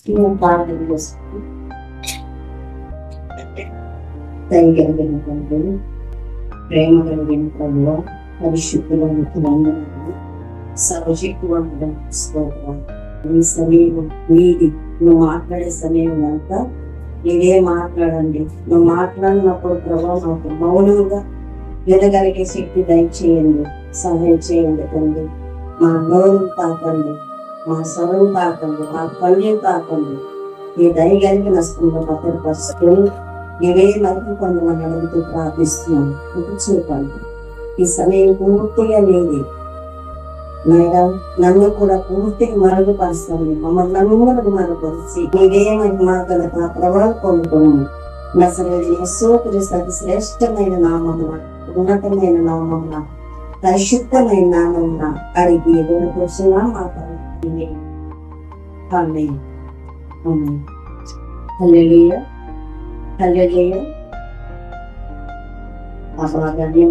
ప్రార్థన చేసుకుని కలిగిన తండ్రి, ప్రేమ కలిగిన ప్రభువా, పరిశుద్ధులకు వందనాలు, సర్వశక్తివంతులకు స్తోత్రం. ఈ సమయం నీది, నువ్వు మాట్లాడే సమయం కనుక నీవే మాట్లాడండి. నువ్వు మాట్లాడినప్పుడు ప్రభావ మాకు మౌనంగా వినగలిగే శక్తి దయచేయండి, సహాయం చేయండి తండ్రి. మా నోరు తాకండి, మా స్వరం తాకండి, మా పళ్ళని తాకండి. ఈ దయగలిగిన స్కూల్లో భద్రపరుచుకొని ఇవే మరికి కొంతమంది అడుగుతూ ప్రార్థిస్తున్నాను. చూపండి, ఈ సమయం పూర్తిగా లేది మేడం, నన్ను కూడా పూర్తిగా మరుగుపరుస్తుంది. మమ్మల్ని నన్ను మరుగుపరిచి నీవే మహిమాగల ప్రభావం పొందుతున్నాను. నజరేయుడైన యేసు క్రీస్తు అతి శ్రేష్టమైన నామమున, ఉన్నతమైన నామమున, పరిశుద్ధమైన నామమున అడిగి వేడుకొచ్చున్నాం మా తండ్రి. ఆమేన్. ఆమేన్. హల్లెలూయా, హల్లెలూయా. ఆ భాగాన్ని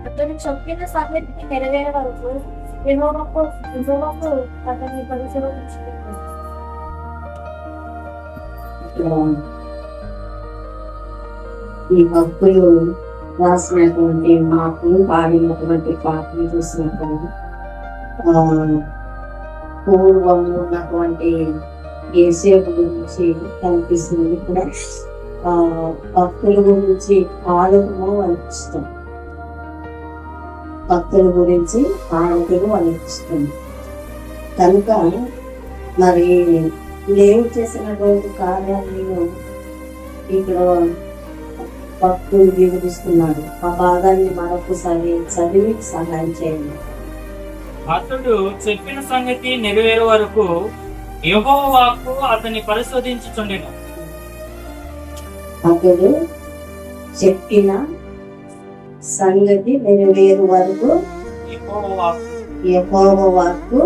అతను చెప్పిన సంగతిని నెరవేరే వరకు యెహోవాకు అతని పరిచయం ఉంచుకుంటాడు. ఈ భక్తులు రాసినటువంటి మాటలు, పాడినటువంటి పాటలు చూసినప్పుడు పూర్వం ఉన్నటువంటి యేసేపు గురించి కనిపిస్తుంది. కూడా భక్తుల గురించి పాడటము అనిపిస్తుంది. భక్తుల గురించి పాడటము అనిపిస్తుంది. కనుక మరి దేవుడు చేసినటువంటి కార్యాలను ఇక్కడ భక్తులు వివరిస్తున్నాడు. ఆ భాగాన్ని మరొకసారి చదివి సహాయం చేయండి. అతడు చెప్పిన సంగతి నెరవేరే వరకు యెహోవా వాక్కు అతన్ని పరిశోధించుచుండెను. అతడు చెప్పిన సంగతి నెరవేరు వరకు యెహోవా వాక్కు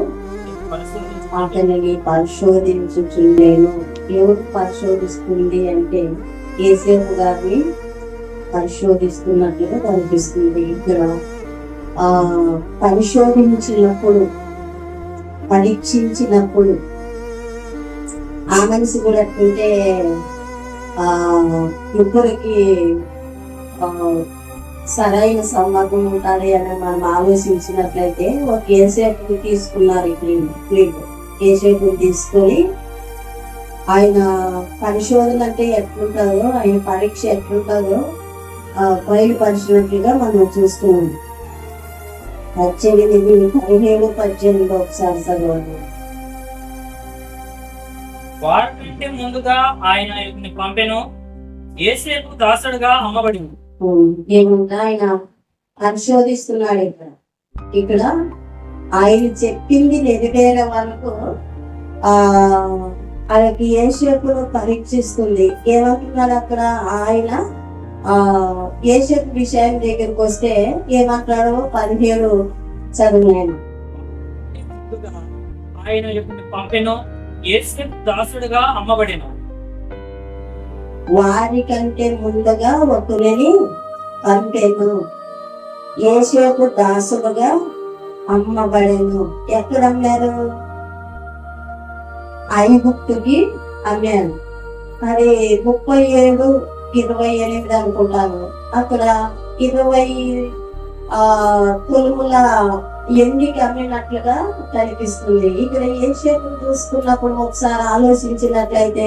అతనిని పరిశోధించుచుండెను. ఎవరు పరిశోధిస్తుంది అంటే యేసేపు గారిని పరిశోధిస్తున్నట్టుగా కనిపిస్తుంది. ఇక్కడ పరిశోధించినప్పుడు, పరీక్షించినప్పుడు ఆ మనిషి కూడా అట్టుంటే ఇద్దరికి సరైన సంబంధం ఉంటుంది అని మనం ఆలోచించినట్లయితే ఒక యేసేపుని తీసుకున్నారు. యేసేపుని తీసుకొని ఆయన పరిశోధన అంటే ఎట్లుంటుందో, ఆయన పరీక్ష ఎట్లుంటుందో బయలుపరిచినట్లుగా మనం చూస్తున్నాం. 17:18 ఒకసారి చదవండి. వారికంటే ముందుగా ఆయన ఇతన్ని పంపెను, యేసేపు దాసుడుగా అమ్మబడింది. ఏముందా ఆయన పరిశోధిస్తున్నాడు. ఇక్కడ ఆయన చెప్పింది నెరవేరే వరకు ఆయనకి యేసేపును పరీక్షిస్తుంది. ఏమంటున్నాడు అక్కడ ఆయన? యేసేపు విషయం దగ్గరికి వస్తే ఏమంటాడో 17 చదివాను. ఆయన ఇతన్ని పంపెను, యేసేపు దాసుడుగా అమ్మబడెను. వారికంటే ముందుగా ఒకరిని పంపెను, యేసేపు దాసుడుగా అమ్మబడెను. ఎక్కడ అమ్మారు? ఐగుప్తుకి అమ్మారు. మరి 37:28 అనుకుంటాను. అక్కడ 20 తులముల ఎండికి అమ్మినట్లుగా కనిపిస్తుంది. ఇక్కడ యేసేపు చూసుకున్నప్పుడు ఒకసారి ఆలోచించినట్లయితే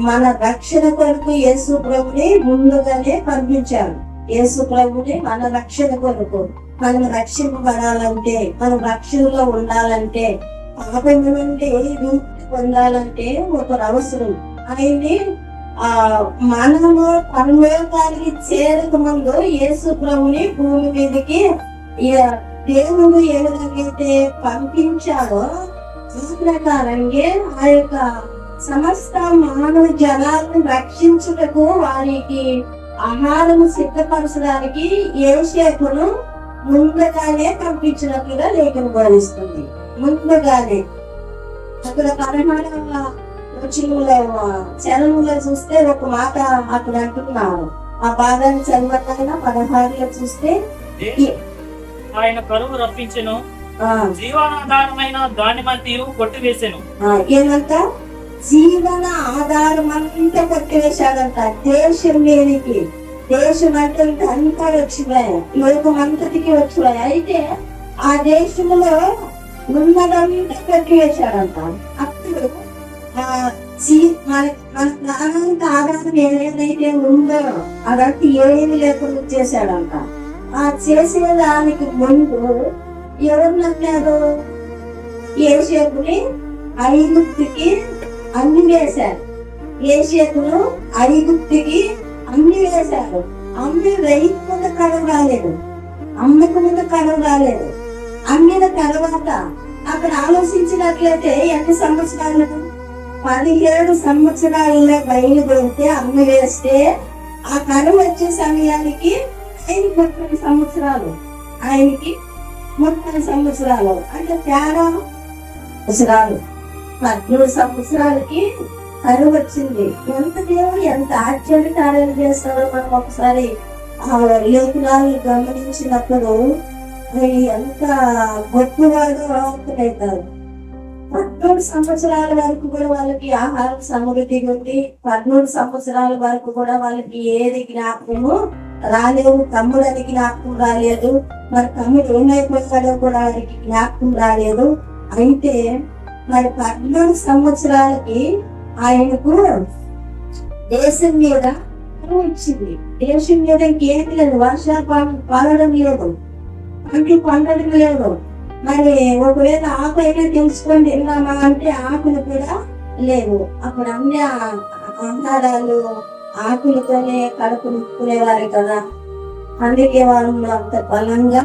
మన రక్షణ కొరకు యేసు ప్రభుని ముందుగానే పంపించారు. యేసు ప్రభుని మన రక్షణ కొరకు, మనం రక్షింపబడాలంటే, మనం రక్షణలో ఉండాలంటే, పాపం నుండి విముక్తి పొందాలంటే ఒకరు అవసరం. ఆయన్ని మనము పరలోకానికి చేరక ముందు యేసు ప్రభుని భూమి మీదకి దేవుడు ఏ విధంగా పంపించాడో ఆ ప్రకారంగా ఆ యొక్క సమస్త మానవ జనాలను రక్షించుటకు వారికి ఆహారం సిద్ధపరచడానికి యేసేపును ముందుగానే పంపించినట్లుగా లేఖనం బోధిస్తుంది. ముందుగానే అక్కడ 16వ చరణంలో చూస్తే ఒక మాట అక్కడ అంటున్నారు. ఆ భాగాన్ని చదవటాన 16లో చూస్తే ఆయన కరువు రప్పించెను, జీవనాధారమైన దాని మధ్య కొట్టివేసాను. ఏమంట? జీవన ఆధారం అంతా కొట్టివేశాడంట. దేశం మీదకి, దేశం అంతా వచ్చినాయి, లోకం అంతటికి వచ్చినాయి. అయితే ఆ దేశంలో ఉన్నదంతా కొట్టివేశాడంట. అప్పుడు మన ప్రాణానికి ఆధారం ఏదైతే ఉందో అదంతా ఏమి లేకుండా చేశాడంట. ఆ చేసేదానికి ముందు ఎవరు నమ్మారు? యోసేపుని ఐగుప్తుకి అన్ని వేశారు. యోసేపును ఐగుప్తుకి అన్ని వేశారు. అమ్మి రైతు మీద కడవ రాలేదు, అమ్మకు మీద కడవ రాలేదు. అమ్మిన తర్వాత అక్కడ ఆలోచించినట్లయితే ఎన్ని సంవత్సరాలు? 17 సంవత్సరాలలో బయలుదేరితే అమ్మి వేస్తే ఆ కరువు వచ్చే సమయానికి ఆయనకి 30 సంవత్సరాలు, ఆయనకి 30 సంవత్సరాలు అంటే తేడా సంవత్సరాలు. 13 సంవత్సరాలకి కరువు వచ్చింది. ఎంత దేవుడు ఎంత ఆశ్చర్య కార్యాలు చేస్తాడో మనం ఒకసారి ఆ లేఖనాలు గమనించినప్పుడు ఎంత గొప్పవాడు అవుతారు. 13 సంవత్సరాల వరకు కూడా వాళ్ళకి ఆహారం సమృద్ధి ఉంది. 13 సంవత్సరాల వరకు కూడా వాళ్ళకి ఏది జ్ఞాపకము రాలేదు. తమ్ముడని జ్ఞాపకం రాలేదు. మరి తమ్ముడు ఏమైపోయాడో కూడా వారికి జ్ఞాపకం రాలేదు. అయితే మరి 13 సంవత్సరాలకి ఆయనకు దేశం మీద వచ్చింది. దేశం మీద ఇంకేం లేదు, వర్షాలు పడడం లేదు, పంటలు పండడం లేదు. మరి ఒకవేళ ఆకు అయినా తెలుసుకొని తిన్నామా అంటే ఆకులు కూడా లేవు. అప్పుడు అన్ని ఆహారాలు ఆకులతోనే కడుపు నింపుకునేవారు కదా, అందుకే వాళ్ళు అంత బలంగా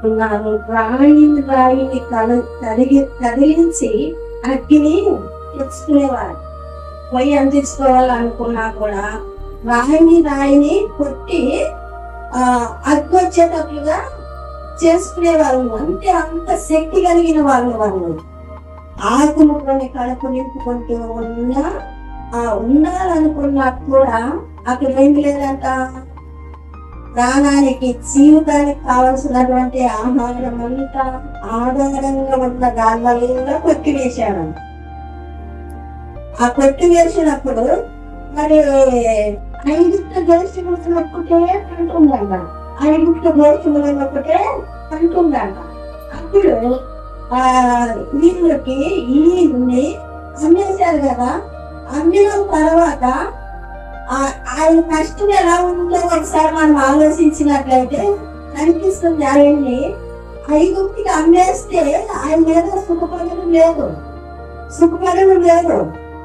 ఉన్నారు. రాయిని కదిలించి అగ్గిని తెచ్చుకునేవారు. పొయ్యి అందించుకోవాలనుకున్నా కూడా రాయిని కొట్టి అగ్గి వచ్చేటట్లుగా చేసుకునే వాళ్ళు. అంటే అంత శక్తి కలిగిన వాళ్ళు. ఆకులతోనే కడుపు నింపుకుంటూ ఉండాలనుకున్నా కూడా అక్కడ ఏం లేదంట. ప్రాణానికి, జీవితానికి కావలసినటువంటి ఆహారం అంతా ఆధారంగా ఉన్న దానివల్ల కొట్టివేశాడు. ఆ కొట్టివేసినప్పుడు మరి ఐగుప్తు దేశంలో ఒక్కటే అంటుందంట. ఐగుప్తు దేశంలో ఒక్కటే అంటుందంట. అప్పుడు వీళ్ళకి ఈయన్ని అమ్మేశారు కదా. అమ్మిన తర్వాత ఆయన కష్టం ఎలా ఉందో ఒకసారి మనం ఆలోచించినట్లయితే అనిపిస్తుంది. ఆయన్ని ఐగుప్తికి అమ్మేస్తే ఆయన మీద సుఖపడడం లేదు,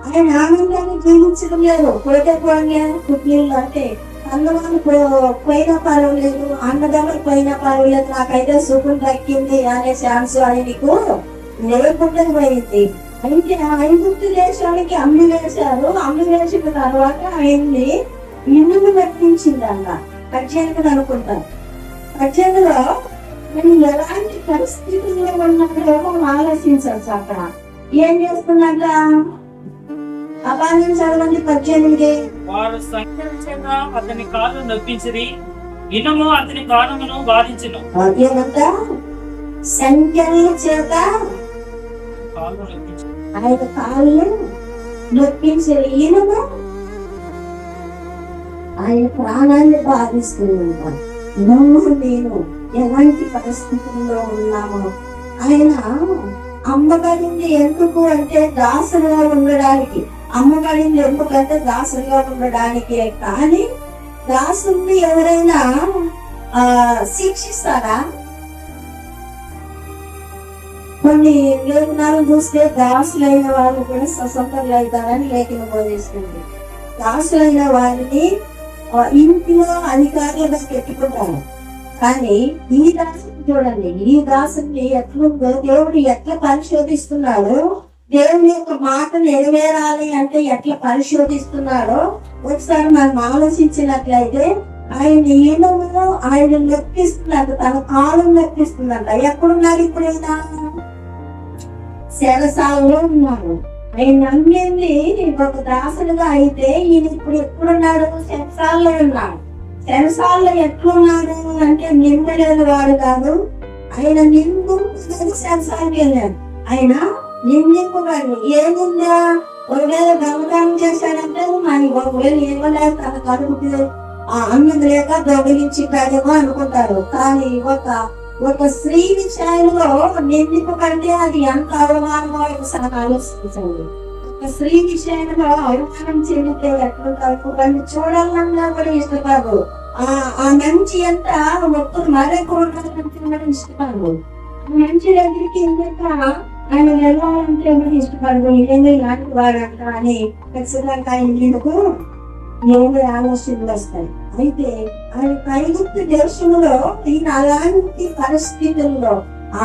ఆయన ఆనందాన్ని జీవించడం లేదు. పోతే పుట్టిల్లు అంటే అన్నవాళ్ళు పోయినా పర్వాలేదు, అన్నదమ్ములు పోయినా పర్వాలేదు, నాకైతే సుఖం దక్కింది అనే ఛాన్స్ ఆయనకు లేకుండా పోయింది. అయితే ఐగుప్తు దేశానికి అమ్మి వేశారు. అమ్మి వేసిన తర్వాత ఆయన్ని ఇనుము పెట్టించిందన్న 18 అనుకుంటాను. 18లో నేను ఎలాంటి పరిస్థితుల్లో ఉన్నాడేమో ఆలోచించవచ్చు. అక్కడ ఏం చేస్తున్నట్ట అపాయం చదవండి. 18 వారు సంఖ్యల చేత అతని కాళ్ళు నొప్పించిరి, ఇనుము అతని కాళ్ళను బాధించును. ఏమంట? సంఖ్యల చేత ఆయన కాళ్ళు నొప్పించారు. ఈయనము ఆయన ప్రాణాన్ని బాధిస్తున్నాడు. నేను ఎలాంటి పరిస్థితుల్లో ఉన్నామో. ఆయన అమ్మబడింది ఎందుకు అంటే దాసులుగా ఉండడానికి. అమ్మబడింది ఎందుకంటే దాసులుగా ఉండడానికే. కానీ దాసుల్ని ఎవరైనా శిక్షిస్తారా? కొన్ని లేఖనాలు చూస్తే దాసులైన వాళ్ళు కూడా స్వతంత్రులు అవుతారని లేఖనం బోధిస్తుంది. దాసులైన వారిని ఇంటిలో అధికారులుగా పెట్టుకుంటారు. కానీ ఈ దాసుని చూడండి, ఈ దాసుని ఎట్లుందో దేవుడు ఎట్లా పరిశోధిస్తున్నాడో, దేవుని యొక్క మాట నెరవేరాలి అంటే ఎట్లా పరిశోధిస్తున్నాడో ఒకసారి మనం ఆలోచించినట్లయితే ఆయన ఈయనలో ఆయన నొప్పిస్తున్నట్టు, తన కాలం నొప్పిస్తుందంట. ఎక్కడున్నారు? ఇప్పుడైనా శరసాలలో ఉన్నారు. ఆయన నమ్మేది ఒక దాసులుగా అయితే ఈయన ఇప్పుడు ఎక్కడున్నాడు? శరసాలలో ఉన్నాడు. శరసాలలో ఎట్లున్నాడు అంటే నిమ్మలేని వాడు కాదు, ఆయన నిందింపుగా శాస్త్రానికి వెళ్ళాడు. ఆయన నిందింపబడి ఏముందా, ఒకవేళ దొంగతనం చేశాడంటే మనకి ఒకవేళ ఏమలేదు, తన కడుపుకి అన్నం లేక దొంగలించిపోయాడేమో అనుకుంటారు. కానీ ఒక స్త్రీ విషయంలో నిందింపబడితే అది ఎంత అవమానమో ఒకసారి ఆలోచించండి. ఒక స్త్రీ విషయంలో అవమానం చెందితే ఎట్లుంటారు, వాళ్ళు చూడాలన్నా కూడా ఇష్టపడరు. ఆ మంచి ఎంత ఒక్కరు మరొక ఇష్టపడరు. మంచి దగ్గరికి ఎందుక ఆయన వెళ్ళాలంటే కూడా ఇష్టపడరు. ఇదేంటి ఇలాంటి వాడంట అని ఖచ్చితంగా ఆయన ఎందుకు ఏమి ఆలోచనలు వస్తాయి. అయితే ఆయన ఐగుప్తు దేశంలో ఈయన అలాంటి పరిస్థితుల్లో ఆ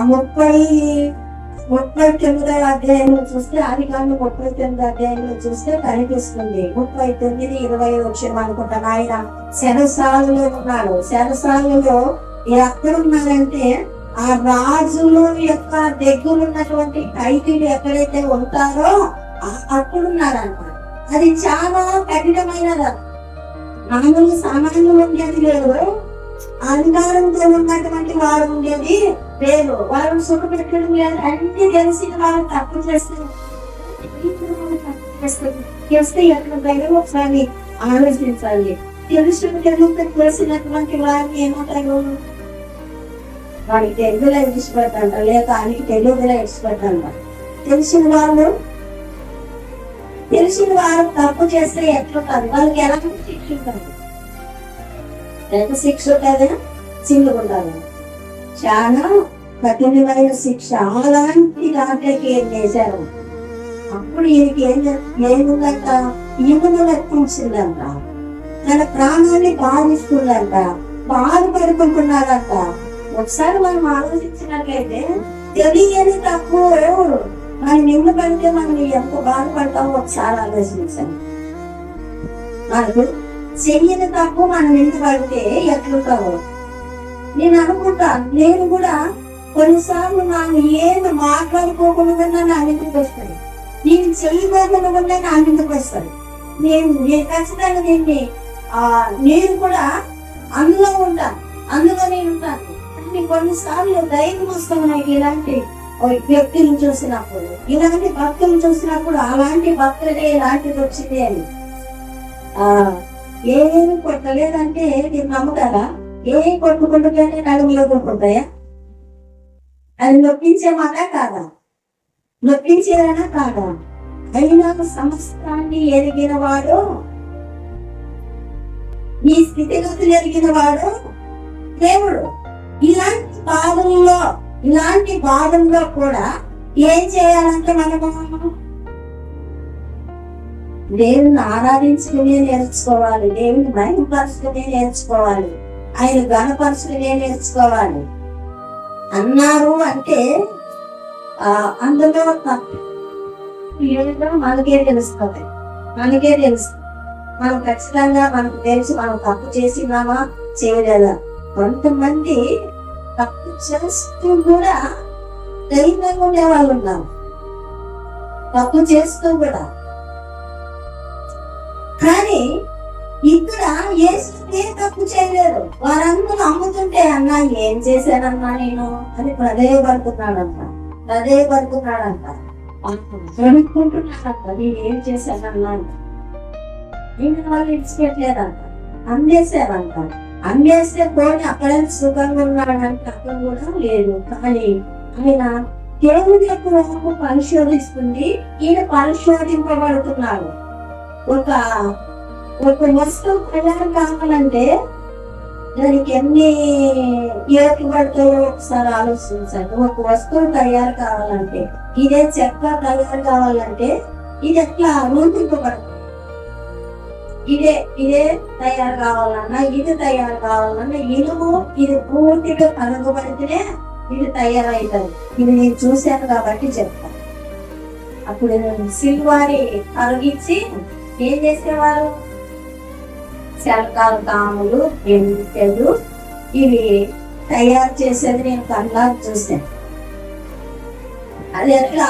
39వ అధ్యాయంలో చూస్తే, ఆదికాండం 39వ అధ్యాయంలో చూస్తే కనిపిస్తుంది. 39-20 వచ్చిన అనుకుంటాను. ఆయన శరసాలలో ఉన్నాడు. శరసాలలో ఎక్కడ ఉన్నారంటే ఆ రాజుల యొక్క దగ్గర ఉన్నటువంటి ఖైదీలు ఎక్కడైతే ఉంటారో అక్కడున్నారంట. అది చాలా కఠినమైనది. మామూలు సామాన్యులు ఉండేది లేదు, అధికారంతో ఉన్నటువంటి వారు ఉండేది లేదు. వారు సుఖపెట్టడం లేదు. అన్ని తెలిసిన వారు తప్పు చేస్తే ఎట్లా దగ్గర ఒకసారి ఆలోచించాలి. తెలిసినటువంటి వారిని ఏమంటారు, వారికి తెలుగులో ఇష్టపడతాంట, లేక ఆయనకి తెలుగులో ఇష్టపడతాంట. తెలిసిన వారు తప్పు చేస్తే ఎట్లుంటారు, వాళ్ళకి ఎలాంటి శిక్ష ఉంటుంది? ఎంత శిక్ష ఉంటుంది? చిందుకుంటారు. చాలా కఠినమైన శిక్ష. అలాంటి దాంట్లోకి ఏం చేశారు. అప్పుడు ఈయనకి ఏముందంట, ఈమెను లెక్కించిందంట, తన ప్రాణాన్ని బాధిస్తుందంట, బాధపడుకుంటున్నారంట. ఒకసారి మనం ఆలోచించినట్లయితే తెలియని తప్పు మనం నిన్ను పడితే మనం ఎంత బాధపడతామో ఒకసారి ఆలోచించాలి. మనకు చెయ్యని తప్పు మనం నిన్ను పడితే ఎట్లుంటావో నేను అనుకుంటాను. నేను కూడా కొన్నిసార్లు నాకు ఏమి మాట్లాడుకోకుండా నా మీదకి వస్తాయి, నేను చెయ్యకోకుండా నా మీదకి వస్తాయి. నేను ఖచ్చితంగా నేను కూడా అందులో ఉంటాను, అందులో నేను ఉంటాను. కొన్నిసార్లు ధైర్యం వస్తాను నాకు ఇలాంటి వ్యక్తులను చూసినప్పుడు, ఇలాంటి భక్తులను చూసినప్పుడు. అలాంటి భక్తులే ఇలాంటిది వచ్చింది అని ఏమి కొట్టలేదంటే మీరు నమ్ముతారా? ఏమి కొట్టుకుంటుంటేనే నడుములో కొట్టుకుంటాయా? అది నొప్పించే మాట కాదా? నొప్పించేదైనా కాదా? అయినా సమస్తాన్ని ఎరిగిన వాడు, ఈ స్థితిగతులు ఎరిగిన వాడు దేవుడు. ఇలాంటి బాధల్లో కూడా ఏం చేయాలంటే మనము దేవుని ఆరాధించుకునే నేర్చుకోవాలి, దేవుని మహిమపరుచుకునే నేర్చుకోవాలి, ఆయన ఘనపరుచుకునే నేర్చుకోవాలి. అన్నారు అంటే అందులో ఏదో మనకే తెలుస్తుంది. మనం ఖచ్చితంగా మనకు తెలుసు మనం తప్పు చేసినామా చేయలేదా. కొంతమంది తప్పు చేస్తూ కూడా ధైర్యంగా ఉండే వాళ్ళు ఉన్నారు, తప్పు చేస్తూ కూడా. కానీ ఇక్కడ ఏ తప్పు చేయలేదు. వారందరూ నమ్ముతుంటే అన్నా ఏం చేశానన్నా నేను అని ప్రదేయపడుతున్నాడంట. జరుపుకుంటున్నాడంట, నేను ఏం చేశానన్నా నేను వాళ్ళు ఇచ్చిపెట్టలేదంట, అందేశారంట. అందేస్తే పోనీ అక్కడే సుఖంగా ఉన్నాడంటే అక్కడ కూడా లేదు. కానీ ఆయన దేవుని యొక్క వైపు పరిశోధిస్తుంది, ఈయన పరిశోధింపబడుతున్నాడు. ఒక వస్తువు తయారు కావాలంటే దానికి ఎన్ని ఏట్లు పడతాయో ఒకసారి ఆలోచించండి. ఒక వస్తువు తయారు కావాలంటే, ఇదే చెక్క తయారు కావాలంటే ఇది ఎట్లా రూపింపబడుతుంది. ఇదే తయారు కావాలన్నా, ఇది తయారు కావాలన్నా ఇనుము ఇది పూర్తిగా కనుగొబడితేనే ఇది తయారవుతుంది. ఇది నేను చూశాను కాబట్టి చెప్తాను. అప్పుడు సిల్వారి అరిగించి ఏం చేసేవారు, శల్కాలు, తాములు, ఎంటెలు ఇవి తయారు చేసేది నేను కళ్ళ చూశాను. అది ఎట్లా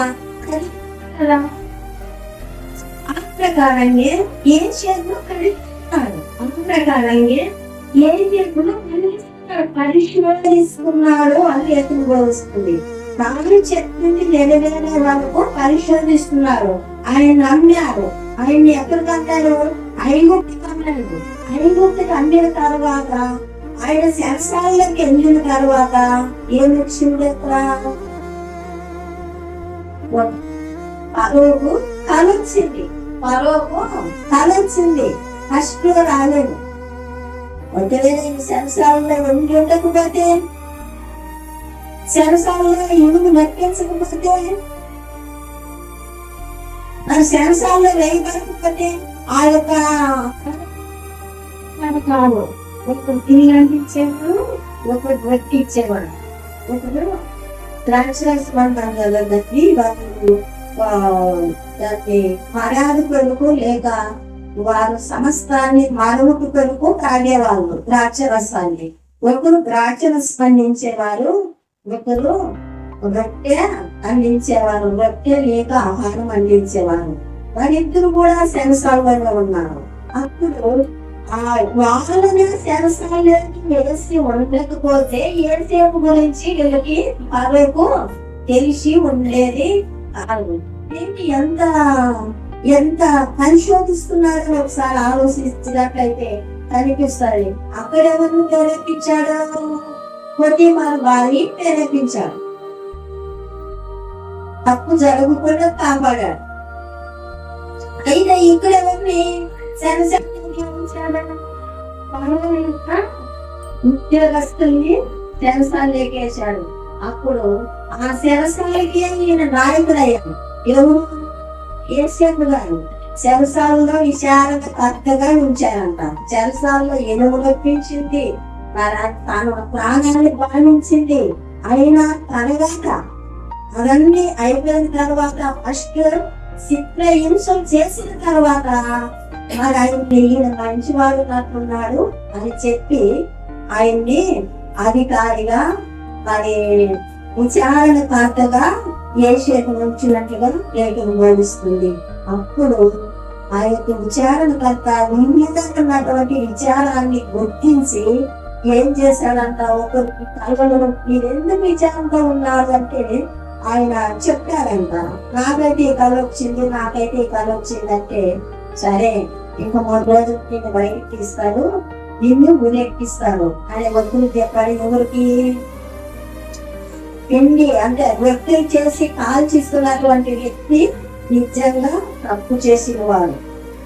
ఆ ప్రకారంగా ఏ చేతులు కలుగుతున్నాడు, ఆ ప్రకారంగా ఏ చేతులు కలుగుతున్నాడు. పరిశోధిస్తున్నాడు అని ఎత్తుకు బోధిస్తుంది. తాను చెప్పింది నెరవేరే వరకు పరిశోధిస్తున్నారు. ఆయన నమ్మారు. ఆయన్ని ఎక్కడికి అన్నారు? ఐగుప్తుకి అన్నాడు. ఐగుప్తుకి అందిన తర్వాత ఆయన శరసాలకి వెళ్ళిన తర్వాత ఏం వచ్చింది? పరోకు కలొచ్చింది. ఫస్ట్ లో రాలేదు. ఒకవేళ శరసాలలో ఉండి ఉండకపోతే, శరసాలలో ఇనుము నక్కించకపోతే, శరసాలలో వేయబడకపోతే ఆ యొక్క కాదు. ఒకరు తిరిగి అందించేవాడు, ఒకరు వ్యక్తి ఇచ్చేవాడు. ఒకరు ద్రాక్షరసం అంటారు కదా, దాన్ని మర్యాద కొరకు లేక వారు సమస్తాన్ని మరొక కొరకు తాగేవాళ్ళు ద్రాక్ష రసాన్ని. ఒకరు ద్రాక్ష రసం అందించేవారు, ఒకరు రొట్టె అందించేవారు, రొట్టె లేక ఆహారం అందించేవారు. వారిద్దరు కూడా శరసాలలో ఉన్నారు. అప్పుడు వాళ్ళని శరసాలకి వేసి ఉండకపోతే ఏసేపు గురించి వీళ్ళకి మరొక తెలిసి ఉండేది కాదు. ఎంత పరిశోధిస్తున్నారో ఒకసారి ఆలోచించినట్లయితే కనిపిస్తుంది. అక్కడ ఎవరిని ప్రేరేపించాడు? పొతిఫారు భార్యని ప్రేరేపించాడు. తప్పు జరగకుండా కాపాడాడు. అయితే ఇక్కడ ఎవరిని ఉద్యోగస్తుల్ని శరసాలేకేశాడు. అప్పుడు ఆ శరసాలకి ఈయన నాయకుడయ్యాడు. ఎవరు? యేసేపు గారు. శరసాలలో విచారణకర్తగా ఉంచారంట. శరసాలలో ఎనుగు రప్పించింది, తన ప్రాణాన్ని బాధించింది. అయినా తనగాక అవన్నీ అయిపోయిన తర్వాత ఫస్ట్ చిత్రహింసం చేసిన తర్వాత మరి ఆయన్ని ఈయన మంచివాడు నాకున్నాడు అని చెప్పి ఆయన్ని అధికారిగా మరి విచారణకర్తగా యేసేపు ఉంచినట్లుగా లేఖను బోధిస్తుంది. అప్పుడు ఆ యొక్క విచారణకర్త ఉన్నటువంటి విచారాన్ని గుర్తించి ఏం చేశాడంట? ఒకరికి కలవడం, మీరెందుకు విచారంతో ఉన్నారు అంటే ఆయన చెప్పారంట, నాకైతే ఈ కళ వచ్చింది, నాకైతే ఈ కళ వచ్చిందంటే, సరే ఇంకా 3 రోజులు నేను బయటకి తీస్తాడు, నిన్ను ఉరెక్కిస్తాడు అనే వద్దులు చెప్పాడు. ఎవరికి? పిండి అంటే వ్యక్తి చేసి కాల్చిస్తున్నటువంటి వ్యక్తి నిజంగా తప్పు చేసినవాడు,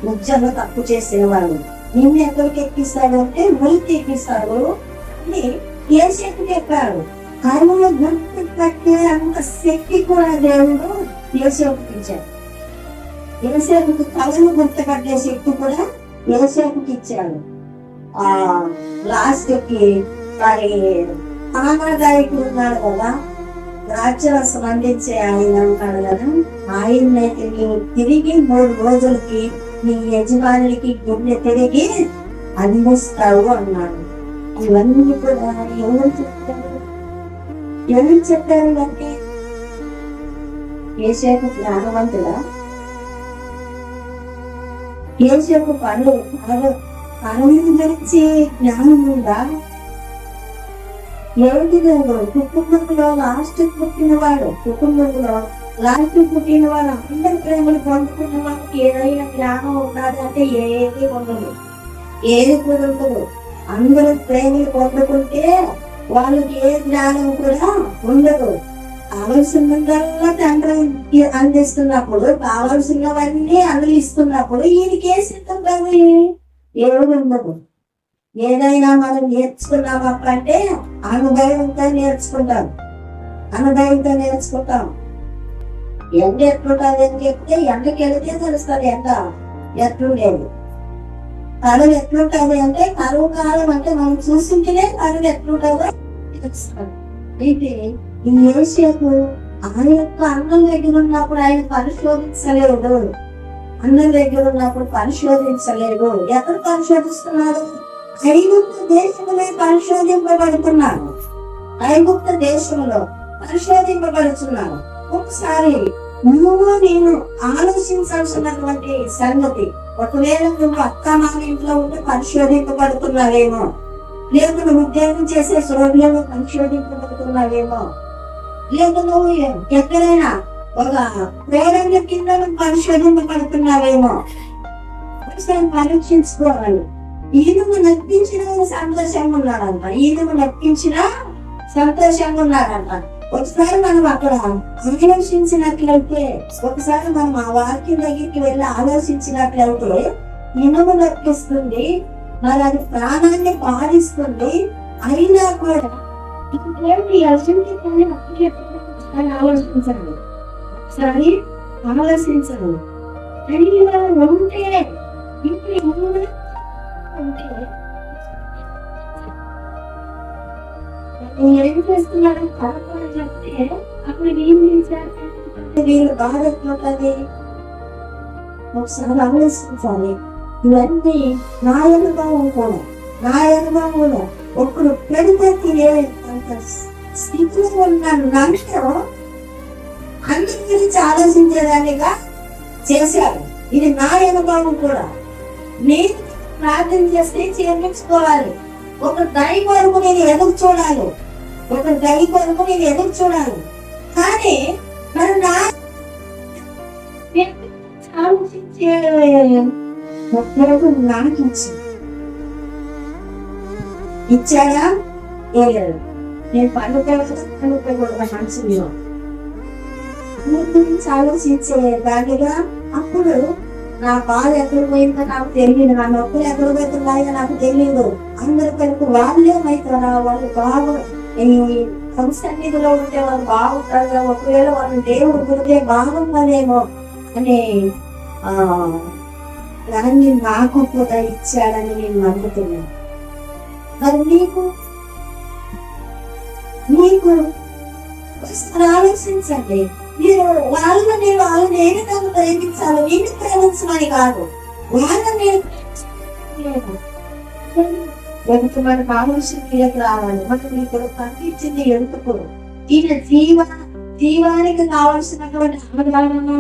నిజంగా తప్పు చేసేవాడు. నిన్ను ఎక్కడికి ఎక్కిస్తాడు అంటే ఉరికి ఎక్కిస్తాడు అని యేసేపు చెప్పాడు. కరువులు గుర్తు కట్టే అంత శక్తి కూడా దేవుడు యేసేపుకి ఇచ్చాడు. యేసేపుకి కరువులు గుర్తు కట్టే శక్తి కూడా యేసేపుకి ఇచ్చాడు. లాస్ట్ కి మరి ఆనందదాయకుడు ఉన్నాడు కదా, ద్రాక్షరసం అందించే ఆయన ఉంటాడు కదా, ఆయనైతే నీవు తిరిగి 3 రోజులకి నీ యజమానికి గుండె తిరిగి అందిస్తావు అన్నాడు. ఇవన్నీ కూడా ఎవరు చెప్పారు అంటే యేసేపు జ్ఞానవంతుడా? యేసేపు పనుల గురించి జ్ఞానం ఉందా? ఏది లేదు. కుటుంబంలో లాస్ట్ పుట్టినవాడు, అందరి ప్రేమలు పొందుకున్న వాళ్ళకి ఏదైనా జ్ఞానం ఉన్నది అంటే ఏది ఉండదు, ఏది కూడా ఉండదు. అందరూ ప్రేమలు పొందుకుంటే వాళ్ళకి ఏ జ్ఞానం కూడా ఉండదు. కావలసినదల్లా తండ్రి అందిస్తున్నప్పుడు, కావలసినవన్నీ అందిస్తున్నప్పుడు ఈయనకి ఏ సిద్ధం కాదు, ఏది ఉండదు. ఏదైనా మనం నేర్చుకున్నామంటే అనుభవంతో నేర్చుకుంటాం. ఎండ ఎట్లుంటుంది అని చెప్తే ఎండకి వెళితే తెలుస్తుంది ఎండ ఎట్లుండేది. కరువు ఎట్లుంటది అంటే కరువు కాలం అంటే మనం చూస్తుంటేనే కరువు ఎట్లుంటుందో తెలుస్తుంది. అయితే ఈ యేసేపు ఆయన యొక్క అన్నం దగ్గర ఉన్నప్పుడు ఆయన పరిశోధించలేడు. అన్నం దగ్గర ఉన్నప్పుడు పరిశోధించలేడు. ఎక్కడ పరిశోధిస్తున్నాడు? ఐగుప్తు దేశంలో పరిశోధింపబడుతున్నాడు. ఐగుప్తు దేశంలో పరిశోధింపబడుతున్నాడు. ఒకసారి నువ్వు నేను ఆలోచించాల్సినటువంటి సంగతి, ఒకవేళ నువ్వు అక్క మామ ఇంట్లో ఉంటే పరిశోధింపబడుతున్నావేమో, లేదు నువ్వు ఉద్యోగం చేసే చోట్లలో పరిశోధించబడుతున్నావేమో, లేదు నువ్వు ఎక్కడైనా ఒక ప్రేరణ కింద పరిశోధింపబడుతున్నావేమో ఒకసారి పరీక్షించుకోవాలి. ఈయనము నప్పించిన సంతోషంగా ఉన్నాడంట, ఈయనము నప్పించిన సంతోషంగా ఉన్నాడంట. ఒకసారి మనం అక్కడ ఆలోచించినట్లయితే, ఒకసారి మనం ఆ వాక్యం దగ్గరికి వెళ్ళి ఆలోచించినట్లయితే ఇనుము నప్పిస్తుంది, మరి అది ప్రాణాన్ని బాధిస్తుంది. అయినా కూడా ఇంకేంటి అసలు ఆలోచించండి, ఒకసారి ఆలోచించండి. ఉంటే ఇప్పుడు ఏం చేస్తున్నాడు కలపని చెప్తే అప్పుడు ఏం చేశారు, వీళ్ళు బాధపడుతుంది. ఒకసారి ఆలోచించాలి. ఇవన్నీ నా అనుభవం కూడా ఒకరు పెడితే తినే స్థితిలో ఉన్నాను. నాకు అన్ని గురించి ఆలోచించేదానిగా చేశారు. ఇది నా అనుభవం కూడా. నేను ప్రార్థన చేస్తే చేయించుకోవాలి. ఒక దయ కొరకు నేను ఎదురు చూడాలి, కానీ మరి నా ఆలోచించే నాకు ఇచ్చాడా లేదు. నేను పండుగ మనసులో గురించి ఆలోచించే దానిగా అప్పుడు నా బాధ ఎక్కడ పోయిందో నాకు తెలియదు, నా నొప్పులు ఎక్కడ పోతున్నాయో నాకు తెలియదు. అందరి కలిపి వాళ్ళేమవుతారా, వాళ్ళు బాగు సన్నిధిలో ఉంటే వాళ్ళు బాగుంటారు, ఒకవేళ వాళ్ళు దేవుడు గురితే బాగుంటారేమో అనే దాన్ని నాకు కూడా ఇచ్చాడని నేను నమ్ముతున్నాను. మరి మీకు ఆలోచించండి. మీరు వాళ్ళని ఏ విధంగా ప్రేమించాలి, నేను ప్రేమించమని కాదు, వాళ్ళని మనకు ఆలోచన మీదకి రావాలి. మనకు ఇప్పుడు పంపించింది ఎందుకు, ఈయన జీవానికి కావాల్సినటువంటి ఆహారాన్ని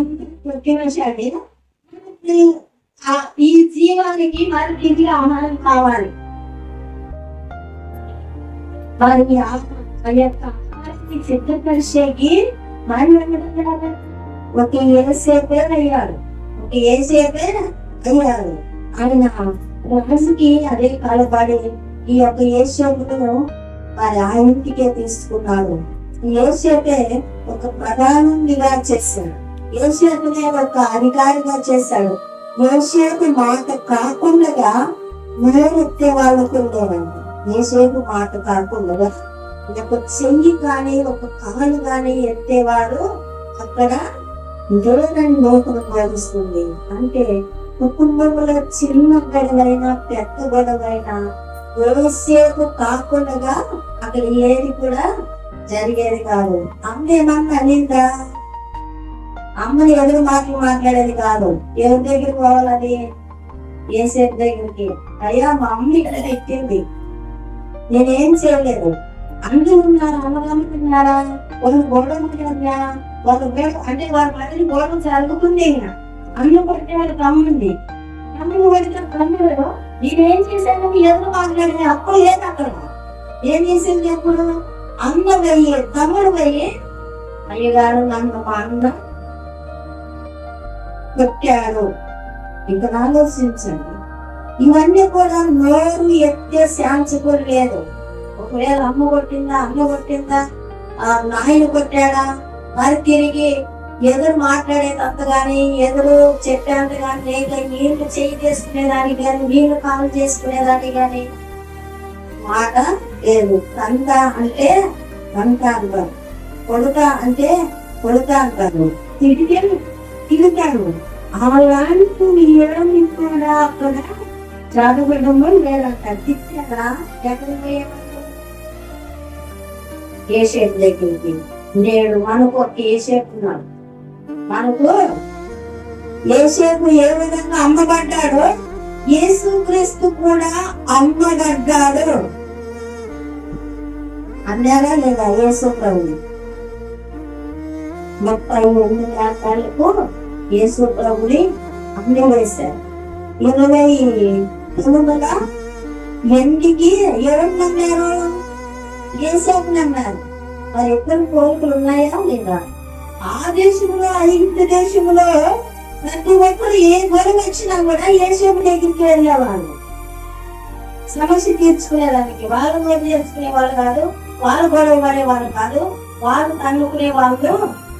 ఈ జీవానికి మరి తిరిగి ఆహారం కావాలి. మరి ఆహారాన్ని సిద్ధపరిచేకి ఒక ఏసేపే అయ్యాడు. ఆయన రాజుకి అదే కలబడి ఈ యొక్క యేసేపును మరి ఆ ఇంటికే తీసుకున్నాడు. యేసేపే ఒక ప్రధానంగా చేశాడు, యేసేపునే ఒక అధికారిగా చేశాడు. యేసేపు మాట కాకుండా నోరెత్తే వాళ్ళకు ఉండేవాడు. యేసేపు మాట కాకుండా ఒక చెయ్యి కానీ ఒక కాలు కానీ ఎత్తేవాడు అక్కడ దేవుని లోపల బోధిస్తుంది. అంటే కుటుంబంలో చిన్న గొడవైనా పెద్ద గొడవైనా యేసేపు కాకుండా అక్కడ ఏది కూడా జరిగేది కాదు. అమ్మ ఏమన్నా అనిందా, అమ్మని ఎదురు మాట్లాడేది కాదు. ఎవరి దగ్గరికి పోవాలని, యేసేపు దగ్గరికి. అయ్యా మా అమ్మ ఇక్కడ పెట్టింది, నేనేం చేయలేదు. అందరూ ఉన్నారా, అన్నదమ్ముతున్నారా, వాళ్ళు గొడవ వాళ్ళు అంటే వారి మధ్యని గొడవ జరుగుతుంది. అన్ను కొట్టాడు తమ్ముడిని, కొట్టిన తమ్ముడు నేనేం చేశాను ఎదురు మాట్లాడిన అప్పుడు లేదు. అక్కడ ఏం చేసింది, ఎప్పుడు అన్న వెయ్యి తమ్ముడు వెయ్యి అయ్యగారు నన్ను మా అన్న కొట్టాడు. ఇంకా ఆలోచించండి. ఇవన్నీ కూడా నోరు ఎత్తే ఛాన్స్ కూడా లేదు. ఒకవేళ అమ్మ కొట్టిందా, నాయన కొట్టాడా, మరి తిరిగి ఎదురు మాట్లాడేదంత గాని, ఎదురు చెప్పేంత గాని, లేక నీళ్లు చేయి చేసుకునేదానికి గాని, నీళ్లు కాలు చేసుకునేదానికి గాని మాట లేదు. తంత అంటే తంత అంటారు, కొడుక అంటే కొడుక అంటారు, తిరుగుతాడు. అలాంటి ఏమి కూడా అక్కడ చదవడము లేదంట. తిట్టారా, ఎక్కడ యేసేపు దగ్గరికి. నేడు మనకు ఒక యేసేపు ఉన్నాడు. మనకు యేసేపు ఏ విధంగా అమ్మబడ్డాడో యేసుక్రీస్తు కూడా అమ్మబడ్డాడు. అన్నారా లేదా? యేసు ప్రభుని 38 రాష్ట్రాలకు యేసు ప్రభుని అమ్మి వేశారు. 20 తొమ్మిదిగా ఎందుకి ఎవరు నమ్మారు? యేసేపు నమ్మారు. మరి ఇద్దరు కోరికలు ఉన్నాయా లేదా? ఆ దేశంలో, ఐగుప్తు దేశంలో ప్రతి ఒక్కరు ఏ గొడవ వచ్చినా కూడా యేసేపు దగ్గరికి వెళ్ళేవాళ్ళు సమస్య తీర్చుకునేదానికి. వాళ్ళు గొడవ చేసుకునే వాళ్ళు కాదు, వాళ్ళు గొడవ పడేవాళ్ళు కాదు, వాళ్ళు తన్నుకునే వాళ్ళు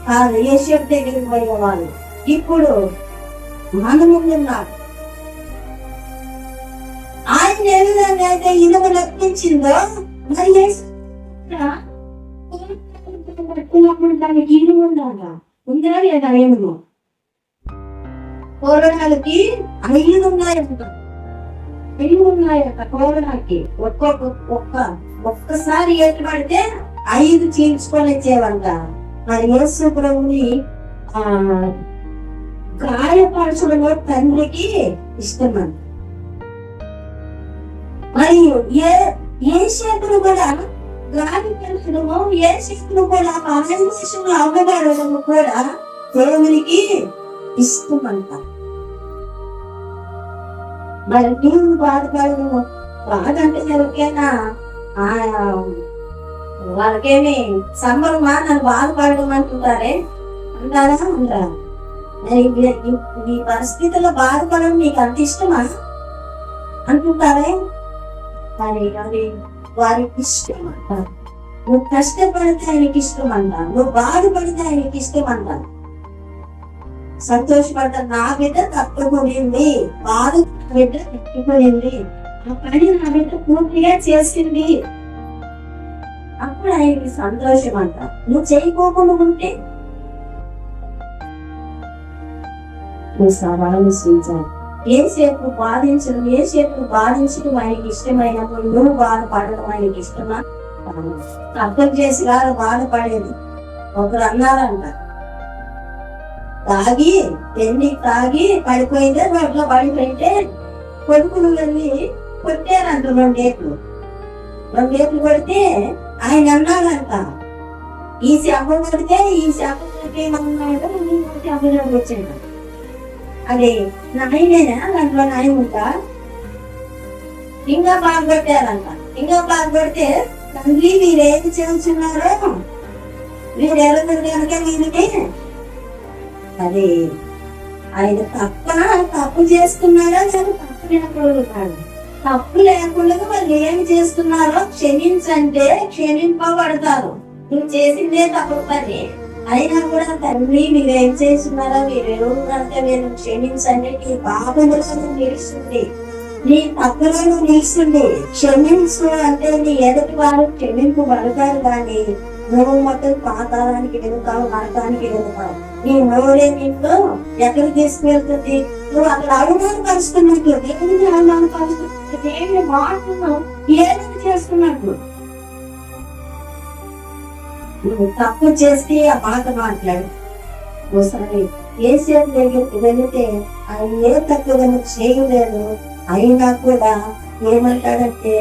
కాదు, యేసేపు దగ్గరికి పోయేవాళ్ళు. ఇప్పుడు మన ముందున్నాడు. ఆయన ఏ విధంగా అయితే ఇనుము రప్పించిందో, మరి పట్టుకున్నప్పుడు దానికి ఇనుము ఉండాలా? ఉందా లేదా? ఇనుము కోరడానికి 5 ఉన్నాయంట. 5 ఉన్నాయట కోరడానికి. ఒక్కసారి ఏటు పడితే 5 చీల్చుకొని వచ్చేవంట. మరి యేసు ప్రభుని గాయపరచడం తండ్రికి ఇష్టమంట. మరియు యేసేపును కూడా గాయపరచడము, యేసేపును కూడా ఆయుషంలో అవ్వబడము కూడా దేవునికి ఇష్టమంట. మరి దేవుని బాధపడము, బాధ అంటే ఎవరికైనా వాళ్ళకేమి సంబరమా? నన్ను బాధపడడం అంటుంటారే, అంటారా? అంటారా? ఈ పరిస్థితుల్లో బాధపడడం నీకు అంత ఇష్టమా అంటుంటారే? మరి అది వారికి ఇష్టం అంట. నువ్వు కష్టపడితే ఆయనకి ఇష్టం అంట, నువ్వు బాధపడితే ఆయనకి ఇష్టం అంట. సంతోషపడ్డా నా బిడ్డ తప్పుకునింది, బాధ బిడ్డ తప్పుకునింది, ఆ పని నా బిడ్డ పూర్తిగా చేసింది, అప్పుడు ఆయనకి సంతోషం అంట. నువ్వు చేయకోకుండా ఉంటే నువ్వు సవాలు స్వీకరించాలి. ఏసేపు బాధించడం ఆయనకి ఇష్టమైనప్పుడు నువ్వు బాధపడడం ఆయనకి ఇష్టమా? అర్థం చేసి కాదు బాధపడేది. ఒకరు అన్నారంట, తాగి పడిపోయిందే, రోడ్లో పడిపోయింటే కొడుకులు వెళ్ళి కొట్టారంట. 2 ఏట్లు కొడితే ఆయన అన్నాడంట, ఈ శాప కొడితే అభివృద్ధి వచ్చాడు. అదే నాయనేనా? దాంట్లో నాయన ఉంటా. ఇంకా బాగా కొట్టారంట. ఇంకా బాగా కొడితే, తండ్రి మీరేమి చేస్తున్నారో మీరు ఎవరు కనుక వీరికి అది ఆయన తప్పు చేస్తున్నారా? లేదా తప్పు లేకుండా? తప్పు లేకుండా వాళ్ళు ఏమి చేస్తున్నారో క్షమించంటే క్షమింపబడతారు. నువ్వు చేసిందే తప్పు పని అయినా కూడా, తండ్రి మీరు ఏం చేస్తున్నారో మీరు ఎవరు కనుక మీరు క్షమించండి. నీ పాపములను నిలుస్తుంది, నీ తప్పులను నిలుస్తుంది. క్షమించు అంటే నీ ఎదుటి వారు క్షమింపబడతారు, కానీ నువ్వు మొత్తం పాతాళానికి వెళ్తావు, నరకానికి వెళ్తావు. నీ నోరే నిన్ను ఎక్కడికి తీసుకువెళ్తుంది? నువ్వు అక్కడ అవమానపరుస్తున్నట్లు, దేవుని అవమానపరుస్తున్నట్లు, దేవుని మాటను ఏదైనా చేస్తున్నట్లు. నువ్వు తప్పు చేస్తే ఆ మాట మాట్లాడు. ఒకసారి యేసేపు దగ్గరికి వెళితే ఆయన ఏ తక్కువ చేయలేదు. అయినా కూడా ఏమంటాడంటే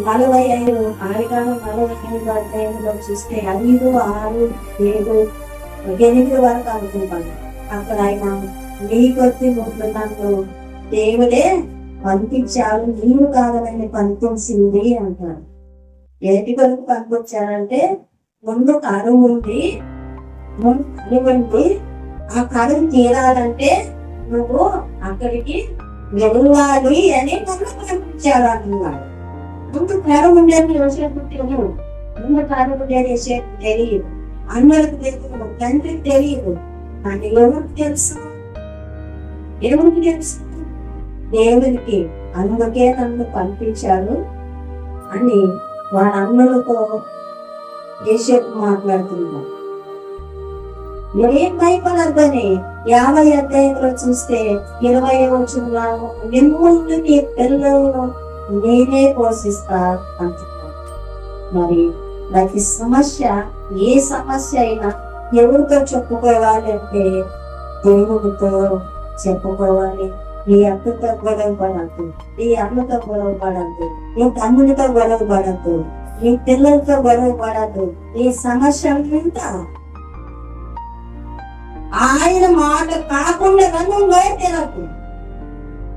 45 ఆదికాండం 45 అధ్యాయంలో చూస్తే 5, 6, 7, 8 వరకు అనుకుంటాను. అక్కడ ఆయన నీకొచ్చి నన్ను దేవుడే పంపించాడు, నీవు కాదని పంపించింది అంటారు. ఏటి వరకు పంపించారంటే, ముందు కరువు ఉంది, ఆ కరువు తీరాలంటే నువ్వు అక్కడికి వెళ్ళాలి అని నన్ను పంపించాడు అంటున్నాడు. ముందు కరువు ఉండేది యోసేపు తెలియదు, ముందు కరువు ఉండేది యోసేపు తెలియదు, అన్నలకు తెలియదు, తండ్రికి తెలియదు. కానీ ఎవరికి తెలుసు? దేవునికి. అందుకే నన్ను పంపించాడు అని వారి అన్నలతో యోసేపు మాట్లాడుతున్నాడు. మీరేం భయపడద్దని 50 అధ్యాయంలో చూస్తే 20వ వచనంలో మిమ్మల్ని నీ పిల్లలను నేనే పోషిస్తా అంటున్నాను. మరి ప్రతి సమస్య, ఏ సమస్య అయినా ఎవరితో చెప్పుకోవాలి అంటే దేవుడితో చెప్పుకోవాలి. నీ అక్కతో గొడవ పడద్దు, నీ అమ్మతో గొడవ పడద్దు, నీ తమ్ముడితో గొడవ పడద్దు, నీ పిల్లలతో గొడవ పడద్దు. నీ సమస్య అంతా ఆయన మాట కాకుండా నువ్వు తినకు.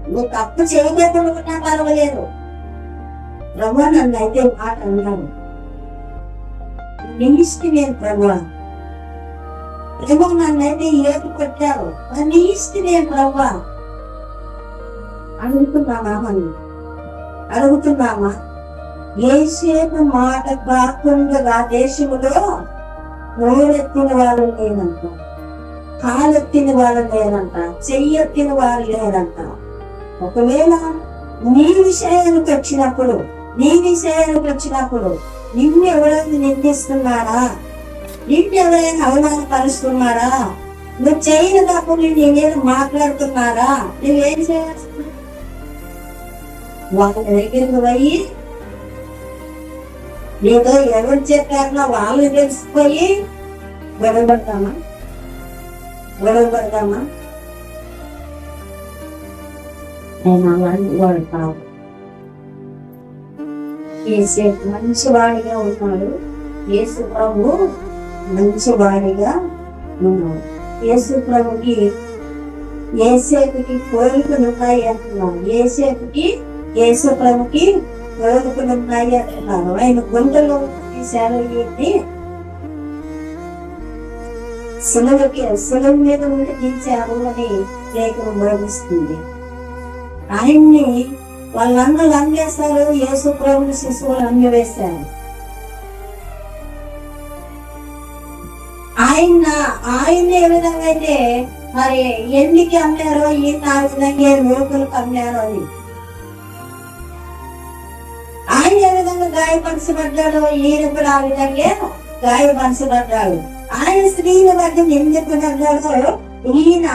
నువ్వు తప్పు చేయకుండా ఉన్నా పర్వాలేదు, ప్రభా నన్ను అయితే మాట అన్నాను, నీ ఇష్టం నేను ప్రభా, ప్రభా నన్నైతే ఏడు కొట్టావు, నీ ఇష్టం నేను ప్రభా అడుగుతున్నామా? ఏసేపు మాట కాకుండా దేశంలో నోరెత్తిన వాళ్ళు లేనంట, కాలెత్తిన వాళ్ళు లేనంట, చెయ్యెత్తిన వాళ్ళు లేనంట. ఒకవేళ నీ విషయానికి వచ్చినప్పుడు నిన్ను ఎవరైనా నిందిస్తున్నారా, నిన్ను ఎవరైనా అవమానపరుస్తున్నారా, నువ్వు చేయని తప్పుడు నీ మీద మాట్లాడుతున్నారా, నువ్వేం చేయాల్సి వాళ్ళ దగ్గరికి పోయి నీతో ఎవరు చెప్పారో వాళ్ళు తెలిసిపోయి గొడవ పడతామా? వాడు కాదు. ఏసేపు మంచివాడిగా ఉన్నాడు, యేసు ప్రభు మంచివాడిగా ఉన్నాడు. యేసు ప్రభుకి ఏసేపుకి కోరికలు ఉన్నాయి అంటున్నాడు. యేసు ప్రభుకి కోరికలు ఉన్నాయి అంటున్నాడు. ఆయన గుండెలో తీశారు సులువు మీద ఉండి తీశారు అని లేఖనం బోధిస్తుంది. ఆయన్ని వాళ్ళందరూ అంగేస్తారు, యేసు ప్రభుని శిశువులు అంగవేశారు. ఆయన ఏ విధంగా అయితే మరి ఎందుకు అమ్మారో ఈయన ఆ విధంగా లోకులకు అమ్మారో అని, ఆయన ఏ విధంగా గాయపరచబడ్డాడో ఈయన కూడా ఆ విధంగా గాయపరచబడ్డాడు. ఆయన స్త్రీల వద్ద నిందింపబడ్డాడో ఈయన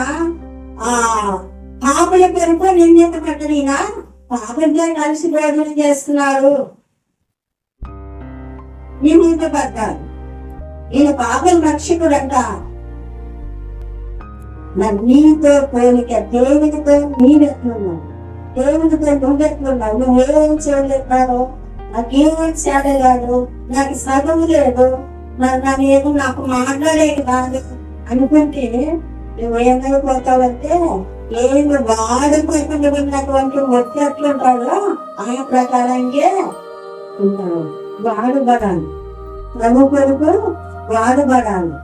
పాపల పెరుపు నిందింపబడ్డాడు. ఈయన పాపంగా కలిసి భోజనం చేస్తున్నాడు, నిందింపబడ్డాడు. ఈయన పాపల రక్షకుడు అంట. నీతో పోలిక, దేవునితో నీవెట్లున్నావు, దేవునితో నువ్వెట్లున్నావు, నువ్వేం చేయలేవు, నాకేం చేడగాడు, నాకు చదువు లేదు, నాకు మాట్లాడేది కాదు అనుకుంటే నువ్వేమైపోతావంటే ఏమి వాడుకున్నటువంటి ఒట్లెట్లుంటాడో ఆ ప్రకారంగా ఉంటాడు. వాడుబడాలి, ప్రభు కొరకు వాడుబడాలి.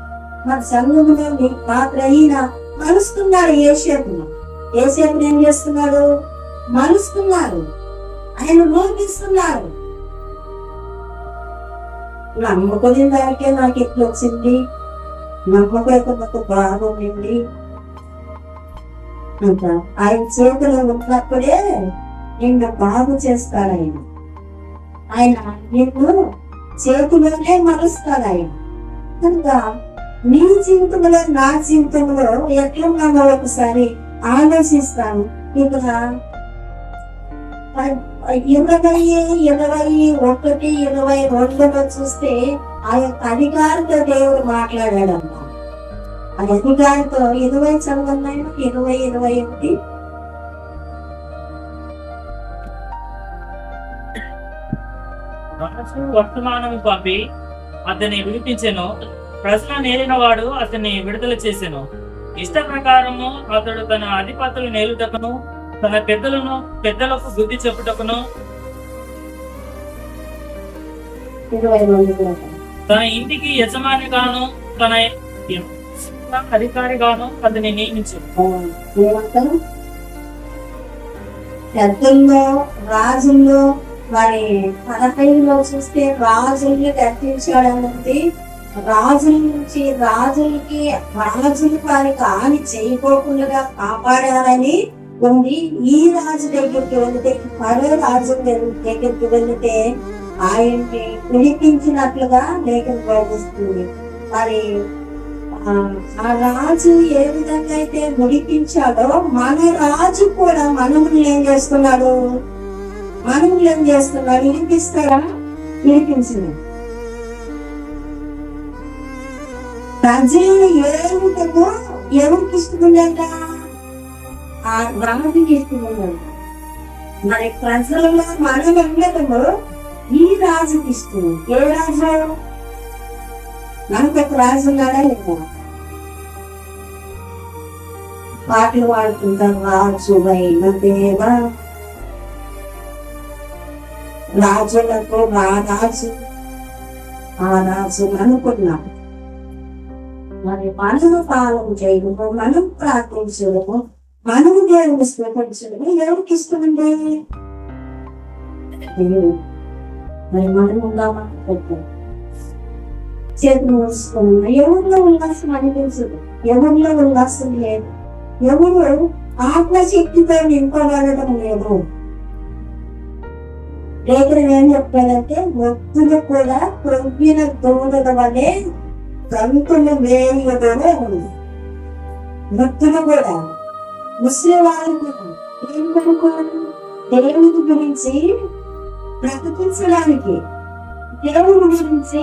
మన సంఘంలో నీ పాత్ర అయిన మలుస్తున్నాడు. ఏసేపును ఏం చేస్తున్నాడు? మలుస్తున్నాడు, ఆయన లోపిస్తున్నాడు. నమ్మకుని దానికే నాకు ఎట్లు వచ్చింది, నమ్మకం బాగుండింది అంట. ఆయన చేతిలో ఉన్నప్పుడే నిన్ను బాగు చేస్తాడు. ఆయన నిన్ను చేతిలోనే మలుస్తాడు. ఆయన కనుక నీ జీవితంలో నా జీవితంలో ఎట్లున్నామో ఒకసారి ఆలోచిస్తాను. ఇక్కడ 21-22 చూస్తే ఆ యొక్క అధికారితో దేవుడు మాట్లాడాడమ్మ. ఆ అధికారితో 20 చదవన్నాయన 20-21 వర్తమానము పంపి అతన్ని విడిపించెను. ప్రజలను ఏలిన వాడు అతన్ని విడుదల చేసెను. ఇష్ట ప్రకారము అతడు తన అధిపతులు నేలుటకును, తన పెద్దలకు బుద్ధి చెప్పుటకును, తన ఇంటికి యజమానిగాను తన అధికారిగాను అతన్ని నియమించాడు. పెద్దల్లో రాజుల్లో మరి 15లో చూస్తే రాజుల్ని గర్తించాడన్నది. రాజుల నుంచి రాజులు వారికి హాని చేయకోకుండా కాపాడాలని ఉంది. ఈ రాజు దగ్గరికి వెళితే, మరో రాజు దగ్గరికి వెళితే ఆయన్ని విడిపించినట్లుగా లేఖనం బోధిస్తుంది. మరి ఆ రాజు ఏ విధంగా అయితే విడిపించాడో మన రాజు కూడా మనములు ఏం చేస్తున్నాడు? విడిపిస్తాడా? విడిపించింది. ప్రజలు ఏమిటో ఎవరికి ఇష్టముందంట? ఆ రాజుకి ఇష్టముందంట. మరి ప్రజలలో మనం ఉండటము ఈ రాజుకి ఇష్టం. ఏ రాజు? మనకు ఒక రాజు ఉన్నాడా లేదా? పాటలు పాడుతుంటాం, రాజు అయిన దేవా, రాజులకు రాజు ఆ రాజు అనుకున్నాం. మరి మనము పాలన చేయడము, మనం ప్రార్థించడము, మనము దేవుని స్వీకరించడము ఎవరికి ఇష్టమండి? మరి మనం ఉందామనుకుంటాం. చేతులు మూసుకున్నా ఎవరిలో ఉల్లాసం అనిపించదు, ఎవరిలో ఉల్లాసం లేదు, ఎవరు ఆత్మశక్తితో నింపబడటం లేదు. లేఖనం ఏం చెప్పారంటే భక్తులు కూడా ప్రొవ్విన దూడల వలె గంతులు వేయడమే ఉంది. భక్తులు కూడా ముస్లిం వాళ్ళు కూడా ఏం కనుకోవాలి? దేవుని గురించి ప్రకటించడానికి, దేవుని గురించి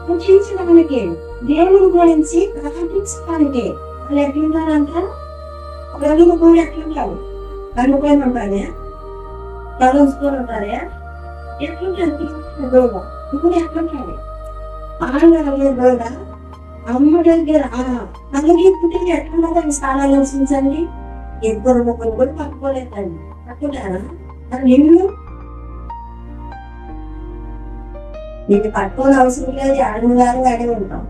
రక్షించడానికి, దేవుని గురించి ప్రకటించడానికి వాళ్ళు ఎట్లుంటారంట? ప్రజలు కూడా ఎట్లుంటారు? కనుకొని ఉంటారే, కలుసుకొని ఉంటారే, ఎట్లుంటారు? ఇప్పుడు ఎట్లుంటారు? కూడా అమ్మ దగ్గర అలాగే పుట్టి ఎట్లున్నదని చాలా ఆలోచించండి. ఇద్దరు ముగ్గురు కూడా పట్టుకోలేదండి. పట్టుకుంటారా? అది నిన్ను పట్టుకోని అవసరం లేదు. అడుగుగారు అడిగి ఉంటాం.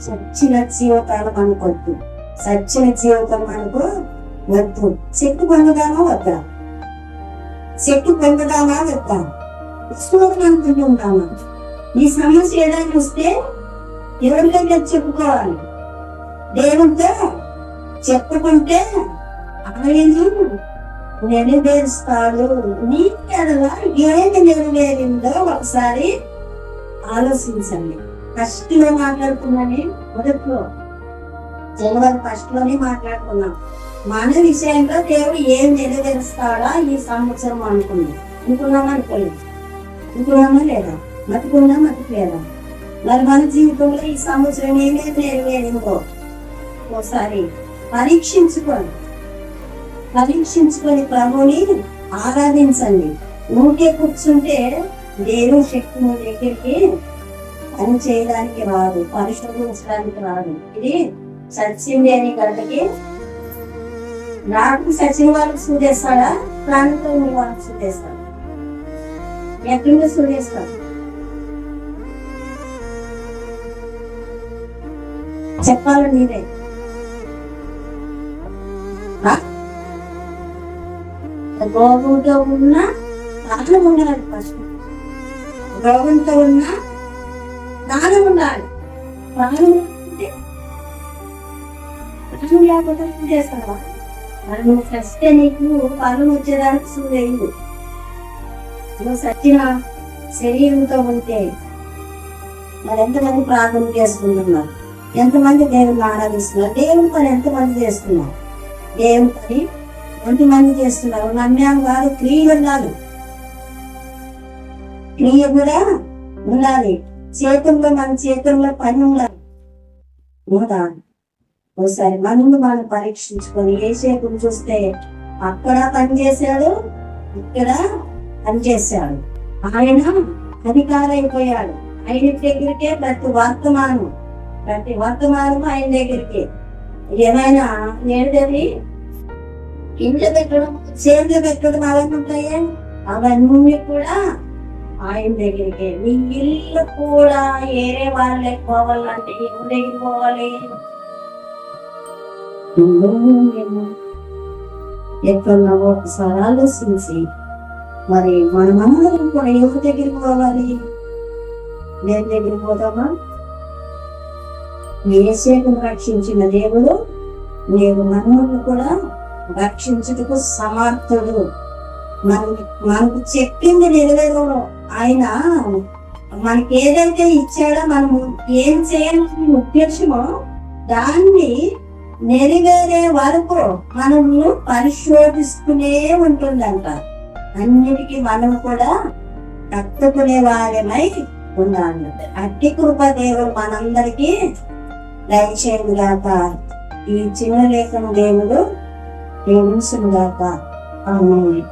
సచ్చిన జీవితాలు మనకొద్దు, సచ్చిన జీవితం మనకు వద్దు. చెట్టు పొందుదామా వద్దా? చెట్టు పొందుదామా వద్దా? ఇష్టం అనుకుంటూ ఉంటామా? ఈ సమస్య ఏదైనా వస్తే ఎవరి దగ్గర చెప్పుకోవాలి? దేవుడితో చెప్పుకుంటే ఆయన నెరవేరుస్తాడు. నీ ఎడలా ఏది నెరవేరిందో ఒకసారి ఆలోచించండి. ఫస్ట్ లో మాట్లాడుకున్నాను, మొదట్లో జనవరి ఫస్ట్ లోనే మాట్లాడుకున్నాం. మన విషయంలో దేవుడు ఏం నెరవేరుస్తాడా ఈ సంవత్సరం అనుకున్నామా అనుకోలేదు. అనుకున్నామా లేదా? మతుకున్నా మతుకులేదా? మరి మన జీవితంలో ఈ సంవత్సరం ఏమేమి నెరవేరిందో ఒకసారి పరీక్షించుకొని ప్రభుని ఆరాధించండి. ఊరికే కూర్చుంటే దేవుని శక్తి మీ దగ్గరికి పని చేయడానికి రాదు, పరిశోధించడానికి రాదు. ఇది సత్యం లేని గడ్డకి నాకు సచిన్ వాళ్ళకి సూదేస్తాడా? ప్రాణంతో మీ వాళ్ళకి సూదేస్తాడు. ఎక్కడ సూదేస్తాడు? చెప్పాలి మీరే. రోగంతో ఉన్న దానం ఉండాలి. ఫస్ట్ రోగంతో ఉన్న దానం ఉండాలి. ప్రాణం ఉంటే ప్రాణం లేకపోతే చేస్తావా? మరి నువ్వు ఫస్ట్ నీకు ప్రాణం వచ్చేదానికి సూదేవు. నువ్వు సచ్చిన శరీరంతో ఉంటే మరి ఎంతమంది ప్రార్థన చేసుకుంటున్నారు? ఎంతమంది దేవుని ఆరాధిస్తున్నారు? దేవుని పని ఎంతమంది చేస్తున్నారు? దేవుని పని ఎంతమంది చేస్తున్నారు? నమ్మాం కాదు, క్రియ ఉండాలి. క్రియ కూడా ఉండాలి. చేతుల్లో మన చేతుల్లో పని ఉండాలి. ఒకసారి మనం పరీక్షించుకొని ఏసేపుని చూస్తే అక్కడ పని చేశాడు, ఇక్కడ పని చేశాడు. ఆయన అధికారం అయిపోయాడు. ఆయన దగ్గరికే ప్రతి వర్తమానం ఆయన దగ్గరికి. ఏమైనా ఏదది ఇంట్లో పెట్టడం, చేతులు పెట్టడం అవన్నీ ఉంటాయా? అవన్నీ కూడా ఆయన దగ్గరికి. నీ ఇల్లు కూడా ఏరే వాళ్ళకి పోవాలంటే ఎవరి దగ్గరికి పోవాలి? ఎక్కడున్నా ఒకసారి ఆలోచించి మరి మనమందరం కూడా ఎవరి దగ్గరికి పోవాలి? దేవుని దగ్గరికి పోదామా? యేసేపును రక్షించిన దేవుడు మనల్ని కూడా రక్షించుటకు సమర్థుడు. మనకు చెప్పింది నెరవేరడం. ఆయన మనకి ఏదైతే ఇచ్చాడో మనము ఏం చేయాలని ఉద్దేశమో దాన్ని నెరవేరే వరకు మనము పరిశోధిస్తూనే ఉంటుందంట. అన్నిటికీ మనం కూడా తట్టుకునే వారమై ఉండాలి. అట్టి కృప దేవుడు మనందరికీ దయచేయను గాక. ఈ చిన్న లేఖను దేవుడు ప్రేమించును గాక. ఆమేన్.